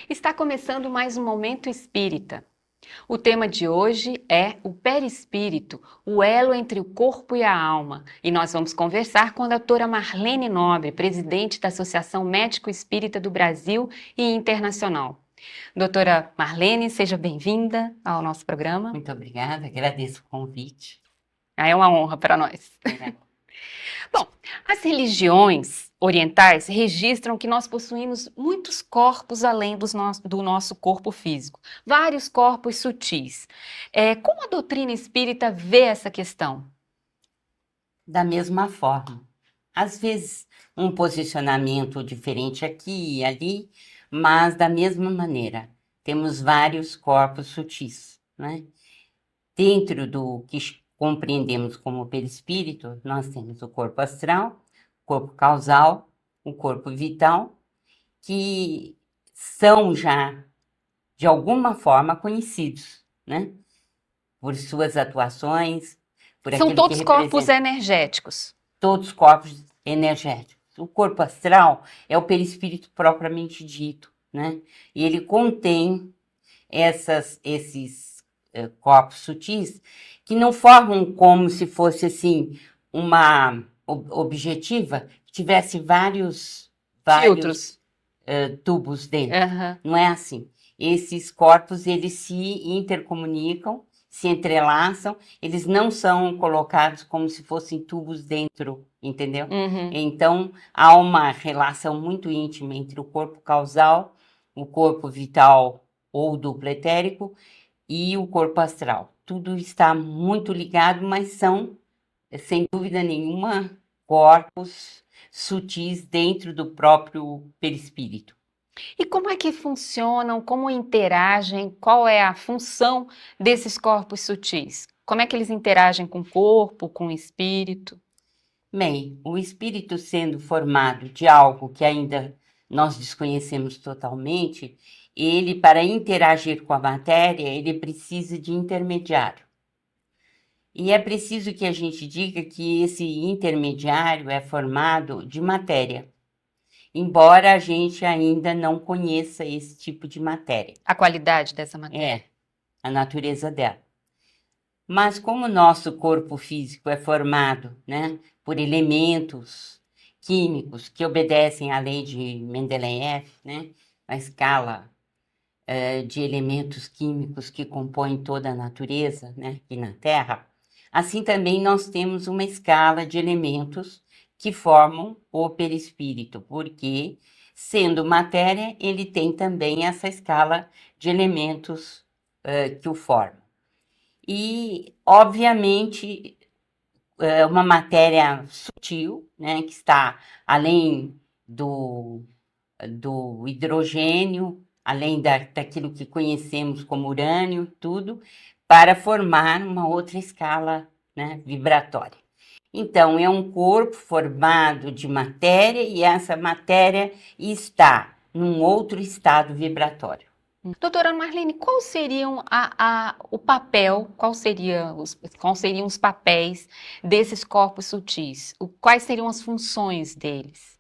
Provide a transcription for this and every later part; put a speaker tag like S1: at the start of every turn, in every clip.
S1: Está começando mais um Momento Espírita. O tema de hoje é o perispírito, o elo entre o corpo e a alma. E nós vamos conversar com a doutora Marlene Nobre, presidente da Associação Médico Espírita do Brasil e Internacional. Doutora Marlene, seja bem-vinda ao nosso programa.
S2: Muito obrigada, agradeço o convite.
S1: É uma honra para nós. Bom, as religiões orientais registram que nós possuímos muitos corpos além do nosso corpo físico, vários corpos sutis. Como a doutrina espírita vê essa questão?
S2: Da mesma forma, às vezes um posicionamento diferente aqui e ali, mas da mesma maneira, temos vários corpos sutis, né? Dentro do que compreendemos como perispírito, nós temos o corpo astral, o corpo causal, o corpo vital, que são já, de alguma forma, conhecidos, né? Por suas atuações, por
S1: São
S2: aquilo que
S1: todos corpos
S2: representa.
S1: energéticos.
S2: Todos os corpos energéticos. O corpo astral é o perispírito propriamente dito, né? E ele contém esses corpos sutis que não formam como se fosse assim uma objetiva que tivesse vários
S1: Filtros.
S2: tubos dentro.
S1: Aham.
S2: Não é assim. Esses corpos, eles se intercomunicam, se entrelaçam, eles não são colocados como se fossem tubos dentro, entendeu?
S1: Uhum.
S2: Então, há uma relação muito íntima entre o corpo causal, o corpo vital ou duplo etérico e o corpo astral. Tudo está muito ligado, mas são, sem dúvida nenhuma, corpos sutis dentro do próprio perispírito.
S1: E como é que funcionam, como interagem, qual é a função desses corpos sutis? Como é que eles interagem com o corpo, com o espírito?
S2: Bem, o espírito sendo formado de algo que ainda nós desconhecemos totalmente, ele, para interagir com a matéria, ele precisa de intermediário. E é preciso que a gente diga que esse intermediário é formado de matéria, embora a gente ainda não conheça esse tipo de matéria.
S1: A qualidade dessa matéria?
S2: É, a natureza dela. Mas como o nosso corpo físico é formado, né, por elementos químicos que obedecem à lei de Mendeleev, né, a escala de elementos químicos que compõem toda a natureza, né, aqui na Terra, assim também nós temos uma escala de elementos que formam o perispírito, porque, sendo matéria, ele tem também essa escala de elementos que o formam. E, obviamente, é uma matéria sutil, né, que está além do hidrogênio, além daquilo que conhecemos como urânio, tudo, para formar uma outra escala, né, vibratória. Então, é um corpo formado de matéria e essa matéria está num outro estado vibratório.
S1: Doutora Marlene, qual seriam o papel, quais seriam os papéis desses corpos sutis? Quais seriam as funções deles?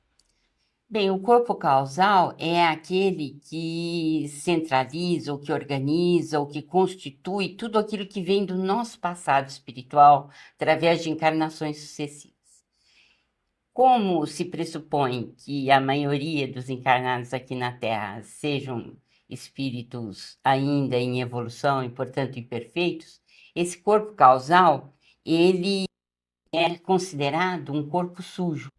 S2: Bem, o corpo causal é aquele que centraliza, ou que organiza, ou que constitui tudo aquilo que vem do nosso passado espiritual através de encarnações sucessivas. Como se pressupõe que a maioria dos encarnados aqui na Terra sejam espíritos ainda em evolução e, portanto, imperfeitos, esse corpo causal, ele é considerado um corpo sujo,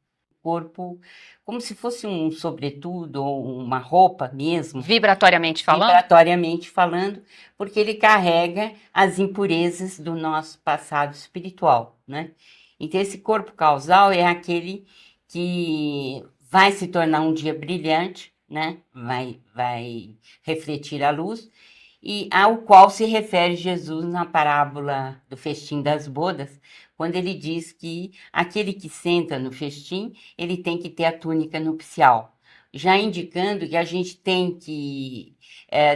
S2: corpo como se fosse um sobretudo ou uma roupa mesmo,
S1: Vibratoriamente falando?
S2: vibratoriamente falando, porque ele carrega as impurezas do nosso passado espiritual, né? Então, esse corpo causal é aquele que vai se tornar um dia brilhante, né? Vai refletir a luz, e ao qual se refere Jesus na parábola do festim das bodas, quando ele diz que aquele que senta no festim, ele tem que ter a túnica nupcial, já indicando que a gente tem que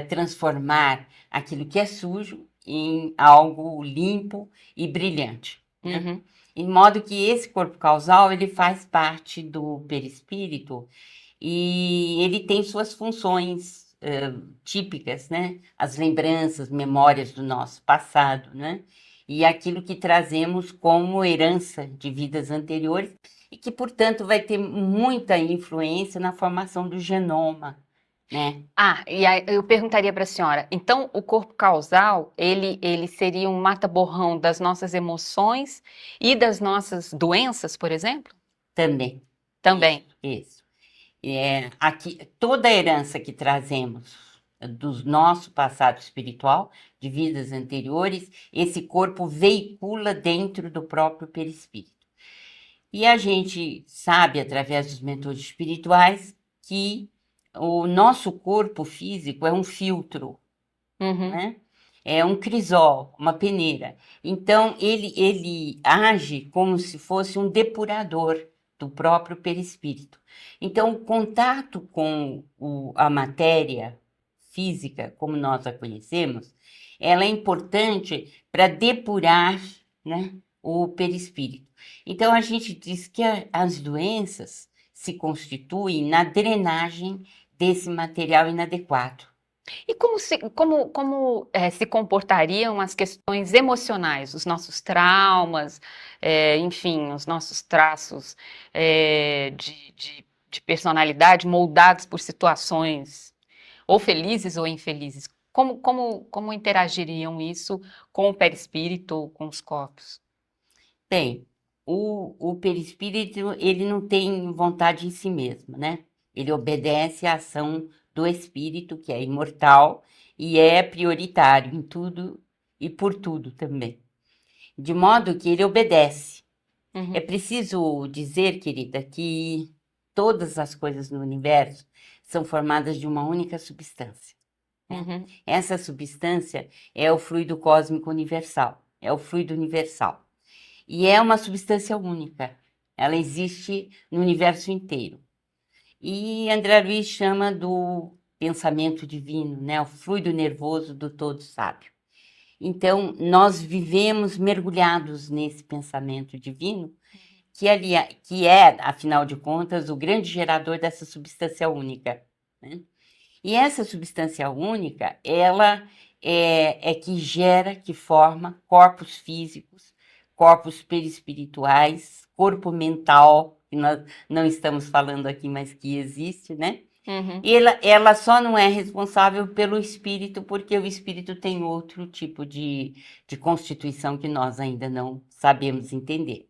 S2: transformar aquilo que é sujo em algo limpo e brilhante, né?
S1: Uhum.
S2: Em modo que esse corpo causal, ele faz parte do perispírito e ele tem suas funções típicas, né? As lembranças, memórias do nosso passado, né? E aquilo que trazemos como herança de vidas anteriores e que, portanto, vai ter muita influência na formação do genoma, né?
S1: Ah, e aí eu perguntaria para a senhora, então o corpo causal, ele seria um mata-borrão das nossas emoções e das nossas doenças, por exemplo?
S2: Também.
S1: Também.
S2: Isso. Aqui, toda a herança que trazemos do nosso passado espiritual, de vidas anteriores, esse corpo veicula dentro do próprio perispírito. E a gente sabe, através dos mentores espirituais, que o nosso corpo físico é um filtro,
S1: Uhum.
S2: né? É um crisol, uma peneira. Então, ele age como se fosse um depurador do próprio perispírito. Então, o contato com a matéria física, como nós a conhecemos, ela é importante para depurar, né, o perispírito. Então, a gente diz que as doenças se constituem na drenagem desse material inadequado.
S1: E se comportariam as questões emocionais, os nossos traumas, enfim, os nossos traços de personalidade moldados por situações ou felizes ou infelizes? Como interagiriam isso com o perispírito ou com os corpos?
S2: Bem, o perispírito, ele não tem vontade em si mesmo, né? Ele obedece à ação do espírito, que é imortal e é prioritário em tudo e por tudo também. De modo que ele obedece. É
S1: Uhum,
S2: preciso dizer, querida, que todas as coisas no universo são formadas de uma única substância, né?
S1: uhum.
S2: Essa substância é o fluido cósmico universal, é o fluido universal. E é uma substância única. Ela existe no universo inteiro. E André Luiz chama do pensamento divino, né? O fluido nervoso do todo sábio. Então, nós vivemos mergulhados nesse pensamento divino, que é, afinal de contas, o grande gerador dessa substância única, né? E essa substância única, ela é que gera, que forma corpos físicos, corpos perispirituais, corpo mental, que nós não estamos falando aqui, mas que existe, né?
S1: Uhum.
S2: E ela só não é responsável pelo espírito, porque o espírito tem outro tipo de constituição que nós ainda não sabemos entender.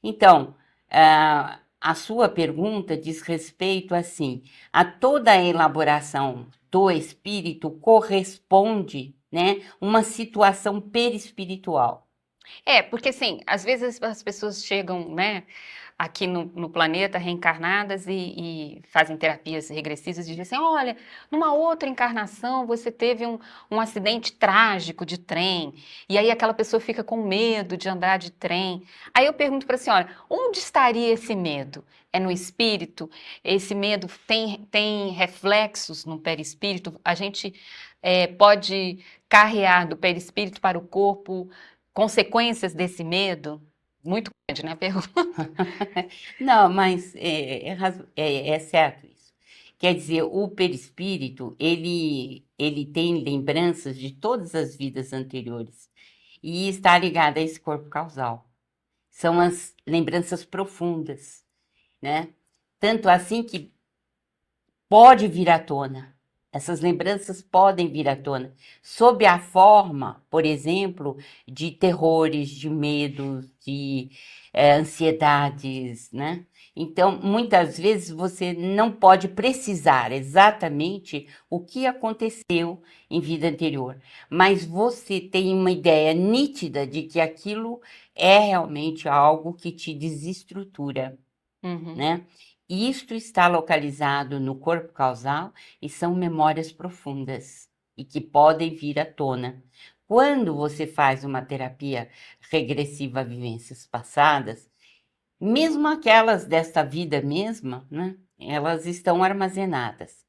S2: Então, a sua pergunta diz respeito, assim, a toda a elaboração do espírito corresponde, né, uma situação perispiritual.
S1: Porque assim, às vezes as pessoas chegam, né, aqui no planeta reencarnadas e fazem terapias regressivas e dizem assim, olha, numa outra encarnação você teve um acidente trágico de trem, e aí aquela pessoa fica com medo de andar de trem. Aí eu pergunto para a senhora, onde estaria esse medo? É no espírito? Esse medo tem reflexos no perispírito? A gente pode carrear do perispírito para o corpo consequências desse medo? Muito grande, né, a pergunta?
S2: Não, mas é certo isso. Quer dizer, o perispírito, ele tem lembranças de todas as vidas anteriores e está ligado a esse corpo causal. São as lembranças profundas, né? Tanto assim que pode vir à tona. Essas lembranças podem vir à tona, sob a forma, por exemplo, de terrores, de medos, de ansiedades, né? Então, muitas vezes você não pode precisar exatamente o que aconteceu em vida anterior, mas você tem uma ideia nítida de que aquilo é realmente algo que te desestrutura,
S1: Uhum.
S2: né? Isto está localizado no corpo causal e são memórias profundas e que podem vir à tona. Quando você faz uma terapia regressiva a vivências passadas, mesmo aquelas desta vida mesma, né? Elas estão armazenadas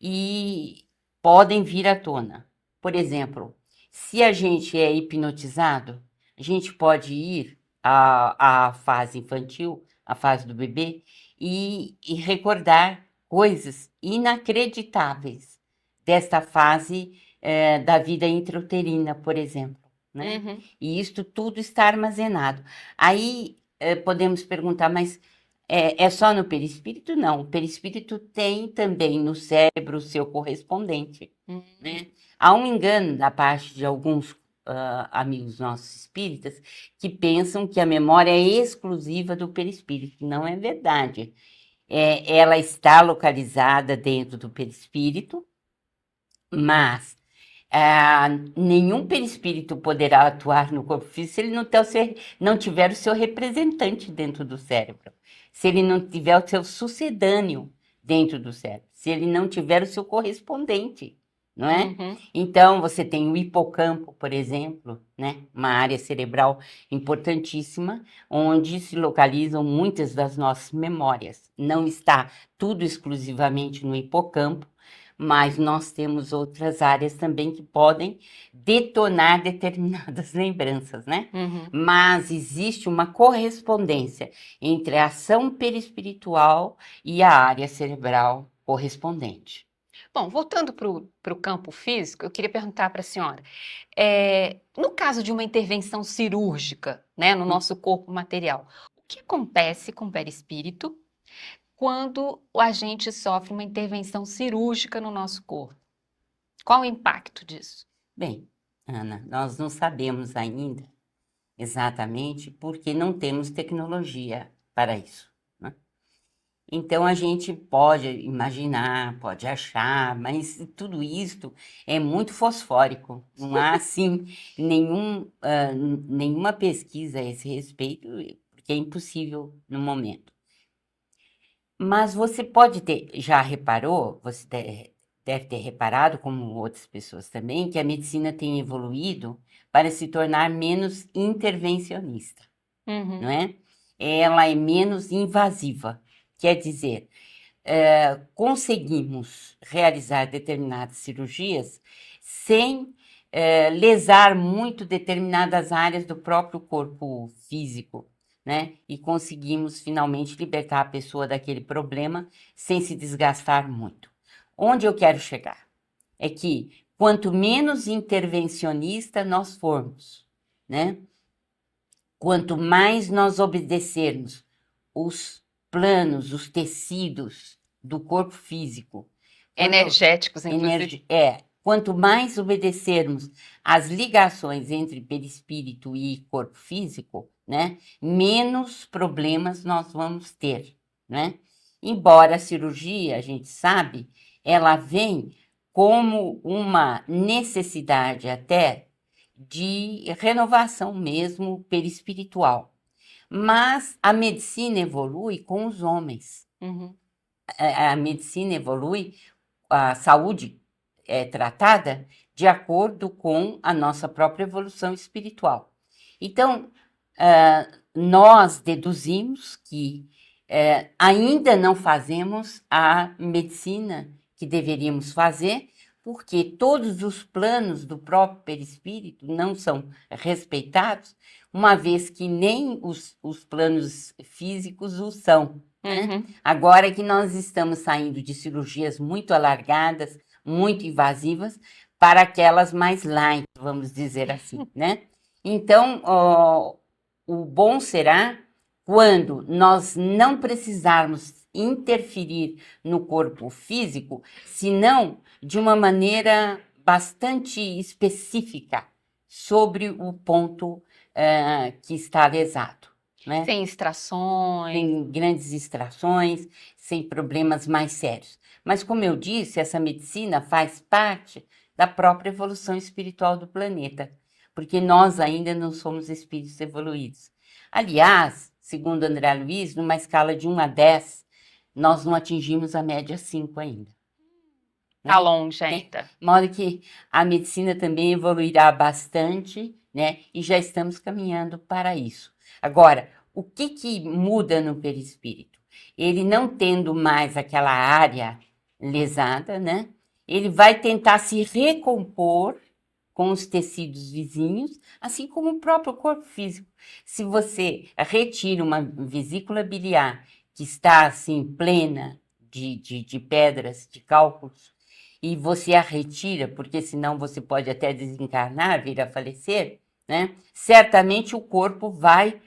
S2: e podem vir à tona. Por exemplo, se a gente é hipnotizado, a gente pode ir à fase infantil, à fase do bebê, e recordar coisas inacreditáveis desta fase da vida intrauterina, por exemplo, né?
S1: Uhum.
S2: E isto tudo está armazenado. Aí podemos perguntar, mas é só no perispírito? Não, o perispírito tem também no cérebro o seu correspondente, né? Há um engano da parte de alguns amigos nossos espíritas que pensam que a memória é exclusiva do perispírito. Não é verdade. Ela está localizada dentro do perispírito, mas nenhum perispírito poderá atuar no corpo físico se ele não tiver o seu representante dentro do cérebro, se ele não tiver o seu sucedâneo dentro do cérebro, se ele não tiver o seu correspondente, não é?
S1: Uhum.
S2: Então, você tem o hipocampo, por exemplo, né? Uma área cerebral importantíssima, onde se localizam muitas das nossas memórias. Não está tudo exclusivamente no hipocampo, mas nós temos outras áreas também que podem detonar determinadas lembranças, né?
S1: Uhum.
S2: Mas existe uma correspondência entre a ação perispiritual e a área cerebral correspondente.
S1: Bom, voltando para o campo físico, eu queria perguntar para a senhora, no caso de uma intervenção cirúrgica, né, no nosso corpo material, o que acontece com o perispírito quando a gente sofre uma intervenção cirúrgica no nosso corpo? Qual o impacto disso?
S2: Bem, Ana, nós não sabemos ainda exatamente porque não temos tecnologia para isso, né? Então a gente pode imaginar, pode achar, mas tudo isto é muito fosfórico. Não há assim nenhuma pesquisa a esse respeito, porque é impossível no momento. Mas você pode ter, já reparou, deve ter reparado, como outras pessoas também, que a medicina tem evoluído para se tornar menos intervencionista,
S1: Uhum.
S2: não é? Ela é menos invasiva. Quer dizer, conseguimos realizar determinadas cirurgias sem lesar muito determinadas áreas do próprio corpo físico, né? E conseguimos finalmente libertar a pessoa daquele problema sem se desgastar muito. Onde eu quero chegar é que quanto menos intervencionista nós formos, né? Quanto mais nós obedecermos os planos, os tecidos do corpo físico,
S1: Energéticos, inclusive.
S2: quanto mais obedecermos às ligações entre perispírito e corpo físico, né, menos problemas nós vamos ter, né? Embora a cirurgia, a gente sabe, ela vem como uma necessidade até de renovação mesmo perispiritual. Mas a medicina evolui com os homens.
S1: Uhum.
S2: A medicina evolui, a saúde é tratada de acordo com a nossa própria evolução espiritual. Então, nós deduzimos que ainda não fazemos a medicina que deveríamos fazer, porque todos os planos do próprio perispírito não são respeitados, uma vez que nem os planos físicos o são, né?
S1: Uhum.
S2: Agora que nós estamos saindo de cirurgias muito alargadas, muito invasivas, para aquelas mais light, vamos dizer assim, né? Então, o bom será quando nós não precisarmos interferir no corpo físico, senão de uma maneira bastante específica sobre o ponto que está lesado, né?
S1: Sem extrações.
S2: Sem grandes extrações, sem problemas mais sérios. Mas, como eu disse, essa medicina faz parte da própria evolução espiritual do planeta, porque nós ainda não somos espíritos evoluídos. Aliás, segundo André Luiz, numa escala de 1 a 10, nós não atingimos a média 5 ainda.
S1: Tá longe ainda.
S2: De modo que a medicina também evoluirá bastante, né? E já estamos caminhando para isso. Agora, o que muda no perispírito? Ele não tendo mais aquela área lesada, né? Ele vai tentar se recompor com os tecidos vizinhos, assim como o próprio corpo físico. Se você retira uma vesícula biliar que está assim plena de pedras, de cálculos, e você a retira, porque senão você pode até desencarnar, vir a falecer, né? Certamente o corpo vai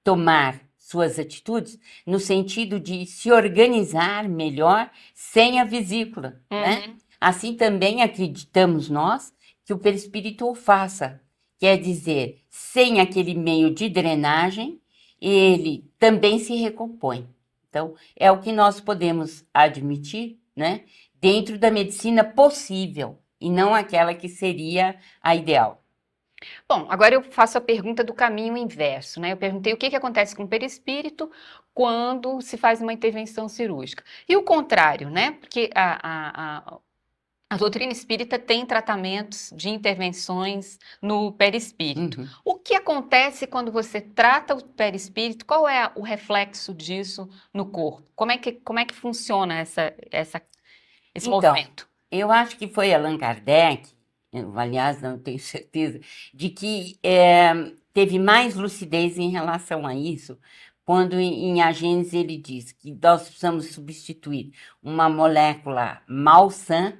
S2: tomar suas atitudes no sentido de se organizar melhor sem a vesícula, né?
S1: Uhum.
S2: Assim também acreditamos nós que o perispírito o faça, quer dizer, sem aquele meio de drenagem, ele também se recompõe. Então, é o que nós podemos admitir, né? Dentro da medicina possível, e não aquela que seria a ideal.
S1: Bom, agora eu faço a pergunta do caminho inverso, né? Eu perguntei o que que acontece com o perispírito quando se faz uma intervenção cirúrgica. E o contrário, né? Porque a doutrina espírita tem tratamentos de intervenções no perispírito.
S2: Uhum.
S1: O que acontece quando você trata o perispírito? Qual é o reflexo disso no corpo? Como é que funciona esse
S2: Então,
S1: movimento?
S2: eu acho que foi Allan Kardec, eu, aliás, não tenho certeza, de que teve mais lucidez em relação a isso, quando em A Gênese ele diz que nós precisamos substituir uma molécula malsã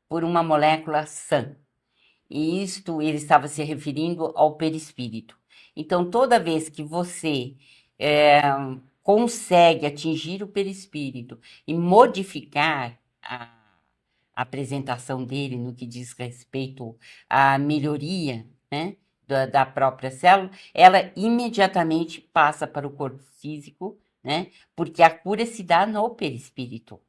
S2: por uma molécula sã. E isto ele estava se referindo ao perispírito. Então, toda vez que você consegue atingir o perispírito e modificar a apresentação dele no que diz respeito à melhoria, né, da própria célula, ela imediatamente passa para o corpo físico, né, porque a cura se dá no perispírito,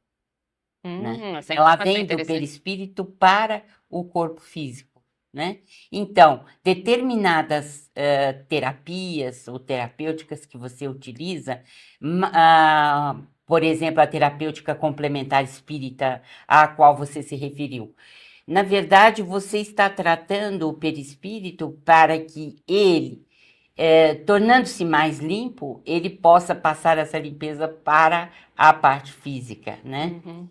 S2: né?
S1: Essa
S2: Ela
S1: informação é
S2: vem do
S1: interessante.
S2: perispírito para o corpo físico, né? Então, determinadas terapias ou terapêuticas que você utiliza, por exemplo, a terapêutica complementar espírita à qual você se referiu, na verdade, você está tratando o perispírito para que ele, tornando-se mais limpo, ele possa passar essa limpeza para a parte física, né?
S1: Uhum.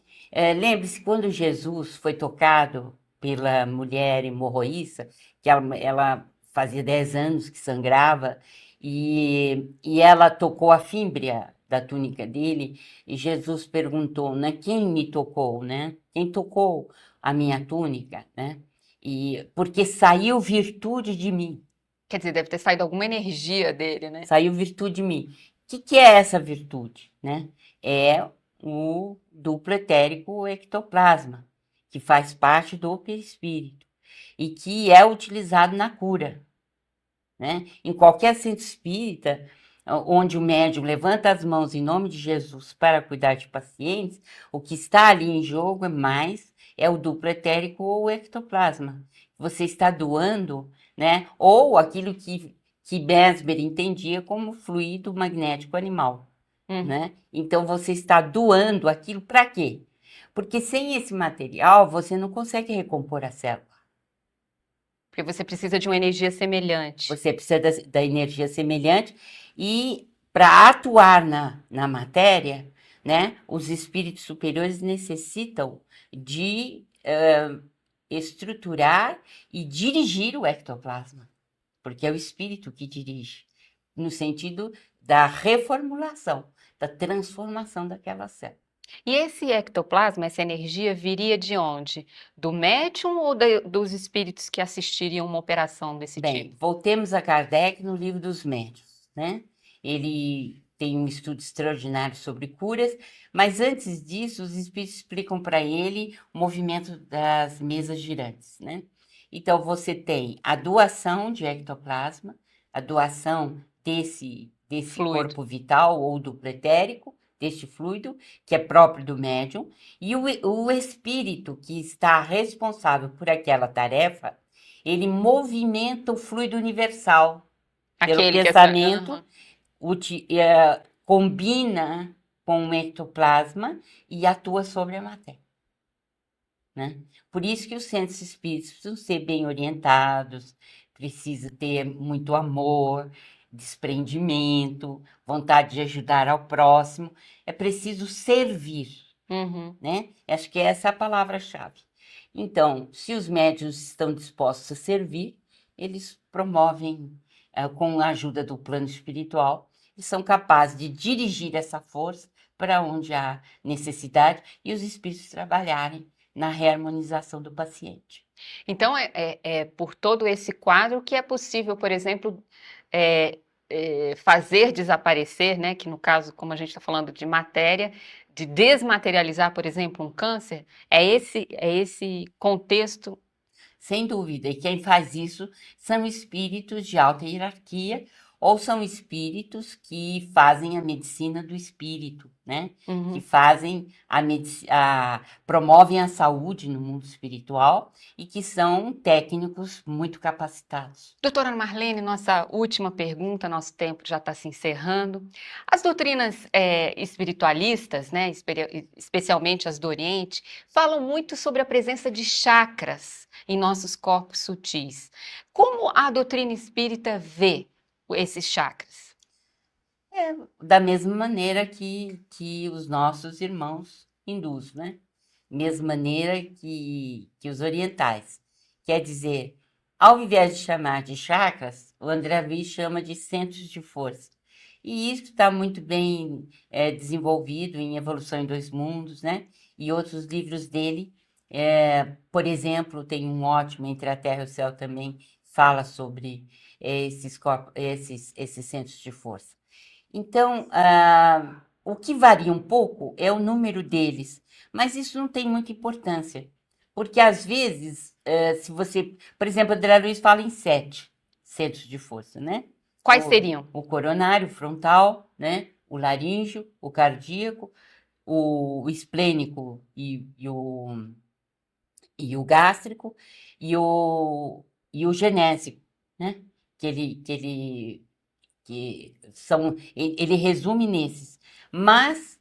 S2: Lembre-se, quando Jesus foi tocado pela mulher hemorroíça, que ela fazia 10 anos que sangrava, e ela tocou a fímbria da túnica dele, e Jesus perguntou, né, quem me tocou, né? Quem tocou a minha túnica, né? E porque saiu virtude de mim.
S1: Quer dizer, deve ter saído alguma energia dele, né?
S2: Saiu virtude de mim. O que, que é essa virtude, né? É o duplo etérico ectoplasma, que faz parte do perispírito e que é utilizado na cura, né? Em qualquer centro espírita, onde o médium levanta as mãos em nome de Jesus para cuidar de pacientes, o que está ali em jogo é o duplo etérico ou o ectoplasma. Você está doando, né? Ou aquilo que Mesmer entendia como fluido magnético animal,
S1: Uhum.
S2: né? Então você está doando aquilo para quê? Porque sem esse material você não consegue recompor a célula.
S1: Porque você precisa de uma energia semelhante.
S2: Você precisa da energia semelhante e para atuar na matéria, né, os espíritos superiores necessitam de estruturar e dirigir o ectoplasma, porque é o espírito que dirige, no sentido da reformulação, da transformação daquela célula.
S1: E esse ectoplasma, essa energia, viria de onde? Do médium ou dos espíritos que assistiriam uma operação desse
S2: Bem,
S1: tipo?
S2: voltemos a Kardec no livro dos médiuns, né? Ele tem um estudo extraordinário sobre curas, mas antes disso, os espíritos explicam para ele o movimento das mesas girantes, né? Então, você tem a doação de ectoplasma, a doação desse
S1: Fluido.
S2: corpo vital ou do pretérico, deste fluido, que é próprio do médium, e o espírito que está responsável por aquela tarefa, ele movimenta o fluido universal pelo
S1: Aquele que é.
S2: pensamento,
S1: Aham.
S2: combina com o ectoplasma e atua sobre a matéria, né? Por isso que os centros espíritas precisam ser bem orientados, precisa ter muito amor, desprendimento, vontade de ajudar ao próximo, é preciso servir,
S1: Uhum.
S2: né? Acho que essa é a palavra-chave. Então, se os médiuns estão dispostos a servir, eles promovem, com a ajuda do plano espiritual, eles são capazes de dirigir essa força para onde há necessidade e os espíritos trabalharem na reharmonização do paciente.
S1: Então, é por todo esse quadro que é possível, por exemplo, é, fazer desaparecer, né, que no caso, como a gente está falando de matéria, de desmaterializar, por exemplo, um câncer, é esse contexto.
S2: Sem dúvida, e quem faz isso são espíritos de alta hierarquia ou são espíritos que fazem a medicina do espírito, né? Que fazem promovem a saúde no mundo espiritual e que são técnicos muito capacitados.
S1: Doutora Marlene, nossa última pergunta, nosso tempo já está se encerrando. As doutrinas espiritualistas, né, especialmente as do Oriente, falam muito sobre a presença de chakras em nossos corpos sutis. Como a doutrina espírita vê esses chakras?
S2: Da mesma maneira que os nossos irmãos hindus, né? Mesma maneira que os orientais. Quer dizer, ao invés de chamar de chakras, o André Luiz chama de centros de força. E isso está muito bem desenvolvido em Evolução em Dois Mundos, né? E outros livros dele. Por exemplo, tem um ótimo, Entre a Terra e o Céu, também fala sobre esses centros de força. Então, o que varia um pouco é o número deles, mas isso não tem muita importância, porque às vezes, se você, por exemplo, André Luiz fala em 7 centros de força, né?
S1: Quais seriam?
S2: O coronário, o frontal, né? O laríngeo, o cardíaco, o esplênico e o gástrico e o genésico, né? Ele resume nesses. Mas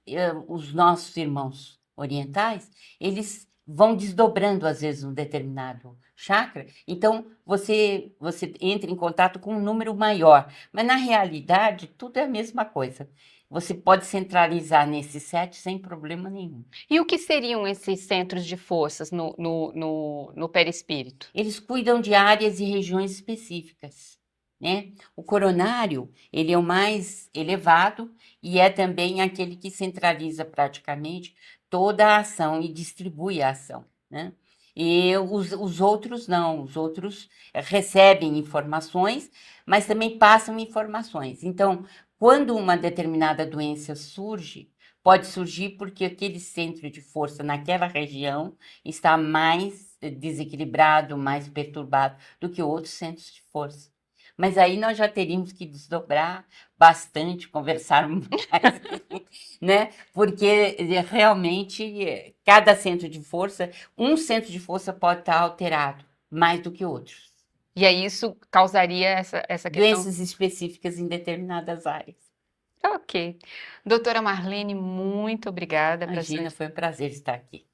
S2: os nossos irmãos orientais, eles vão desdobrando às vezes um determinado chakra, então você entra em contato com um número maior, mas na realidade tudo é a mesma coisa. Você pode centralizar nesses 7 sem problema nenhum.
S1: E o que seriam esses centros de forças no perispírito?
S2: Eles cuidam de áreas e regiões específicas, né? O coronário, ele é o mais elevado e é também aquele que centraliza praticamente toda a ação e distribui a ação, né? E os outros não, os outros recebem informações, mas também passam informações. Então, quando uma determinada doença surge, pode surgir porque aquele centro de força naquela região está mais desequilibrado, mais perturbado do que outros centros de força. Mas aí nós já teríamos que desdobrar bastante, conversar mais, né? Porque realmente cada centro de força, um centro de força pode estar alterado mais do que outros.
S1: E aí isso causaria essa questão?
S2: Doenças específicas em determinadas áreas.
S1: Ok. Doutora Marlene, muito obrigada.
S2: Imagina, foi um prazer estar aqui.